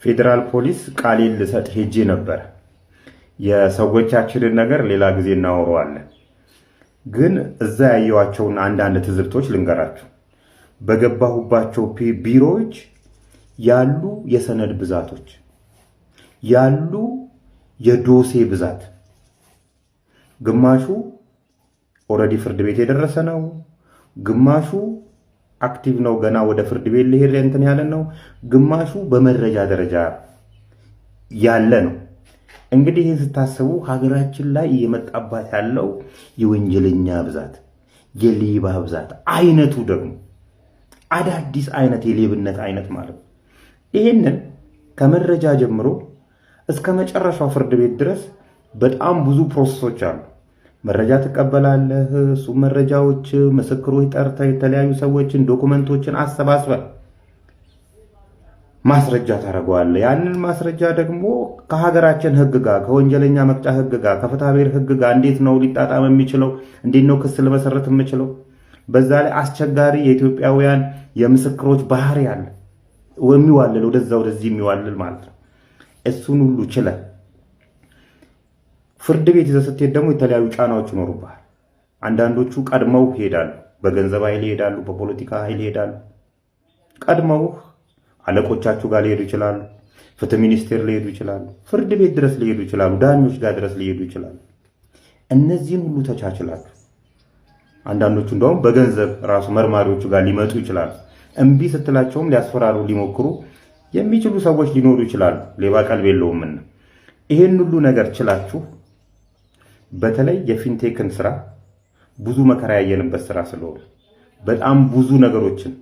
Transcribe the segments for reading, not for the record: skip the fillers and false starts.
ፌዴራል ፖሊስ ቃሌን ልሰጥ ሄጄ ነበር። የሰዎቻችንን ነገር ሌላ ጊዜ እናወራዋለን። ግን እዛ ያየዋቸውን አንዳንድ ትዝብቶች ልንገራችሁ። በገባሁባቸው ቢሮዎች ያሉ የሰነድ ብዛቶች፣ ያሉ የዶሴ ብዛት፣ ግማሹ ኦልሬዲ ፍርድ ቤት የደረሰ ነው፣ ግማሹ አክቲቭ ነው ገና ወደ ፍርድ ቤት ሊሄድ እንትን ያለ ነው፣ ግማሹ በመረጃ ደረጃ ያለ ነው። እንግዲህ ይህን ስታስቡ ሀገራችን ላይ እየመጣባት ያለው የወንጀለኛ ብዛት፣ የሌባ ብዛት፣ አይነቱ ደግሞ አዳዲስ አይነት የሌብነት አይነት ማለት ነው። ይህንን ከመረጃ ጀምሮ እስከ መጨረሻው ፍርድ ቤት ድረስ በጣም ብዙ ፕሮሰሶች አሉ። መረጃ ትቀበላለህ። እሱ መረጃዎች ምስክሮች ጠርተህ የተለያዩ ሰዎችን ዶኩመንቶችን አሰባስበህ ማስረጃ ታደርገዋለህ። ያንን ማስረጃ ደግሞ ከሀገራችን ሕግ ጋር ከወንጀለኛ መቅጫ ሕግ ጋር ከፍትሐ ብሔር ሕግ ጋር እንዴት ነው ሊጣጣም የሚችለው? እንዴት ነው ክስ ለመሰረት የምችለው? በዛ ላይ አስቸጋሪ የኢትዮጵያውያን የምስክሮች ባህሪ አለ፣ የሚዋልል ወደዛ ወደዚህ የሚዋልል ማለት ነው። እሱን ሁሉ ችለህ ፍርድ ቤት ይዘህ ስትሄድ ደግሞ የተለያዩ ጫናዎች ይኖሩብሃል። አንዳንዶቹ ቀድመው ይሄዳሉ፣ በገንዘብ ኃይል ይሄዳሉ፣ በፖለቲካ ኃይል ይሄዳሉ። ቀድመው አለቆቻችሁ ጋር ሊሄዱ ይችላሉ፣ ፍትህ ሚኒስቴር ሊሄዱ ይችላሉ፣ ፍርድ ቤት ድረስ ሊሄዱ ይችላሉ፣ ዳኞች ጋር ድረስ ሊሄዱ ይችላሉ። እነዚህን ሁሉ ተቻችላችሁ አንዳንዶቹ እንደውም በገንዘብ ራሱ መርማሪዎቹ ጋር ሊመጡ ይችላሉ። እምቢ ስትላቸውም ሊያስፈራሩ ሊሞክሩ የሚችሉ ሰዎች ሊኖሩ ይችላሉ። ሌባ ቀልብ የለውምና ይሄን ሁሉ ነገር ችላችሁ በተለይ የፊንቴክን ስራ ብዙ መከራ ያየንበት ስራ ስለሆነ በጣም ብዙ ነገሮችን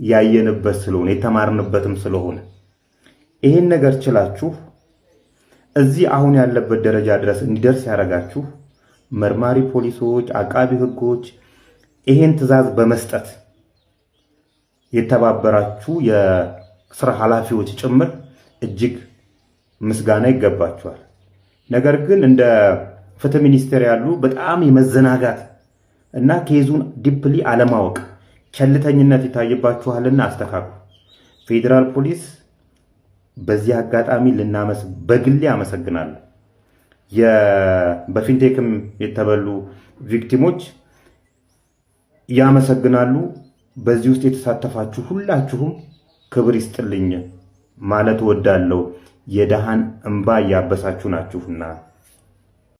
ያየንበት ስለሆነ የተማርንበትም ስለሆነ ይሄን ነገር ችላችሁ እዚህ አሁን ያለበት ደረጃ ድረስ እንዲደርስ ያደረጋችሁ መርማሪ ፖሊሶች፣ አቃቢ ህጎች፣ ይሄን ትዕዛዝ በመስጠት የተባበራችሁ የስራ ኃላፊዎች ጭምር እጅግ ምስጋና ይገባችኋል። ነገር ግን እንደ ፍትህ ሚኒስቴር ያሉ በጣም የመዘናጋት እና ኬዙን ዲፕሊ አለማወቅ፣ ቸልተኝነት ይታይባችኋልና አስተካክሉ። ፌዴራል ፖሊስ በዚህ አጋጣሚ በግሌ አመሰግናለሁ። በፊንቴክም የተበሉ ቪክቲሞች ያመሰግናሉ። በዚህ ውስጥ የተሳተፋችሁ ሁላችሁም ክብር ይስጥልኝ ማለት ወዳለው የደሃን እንባ እያበሳችሁ ናችሁና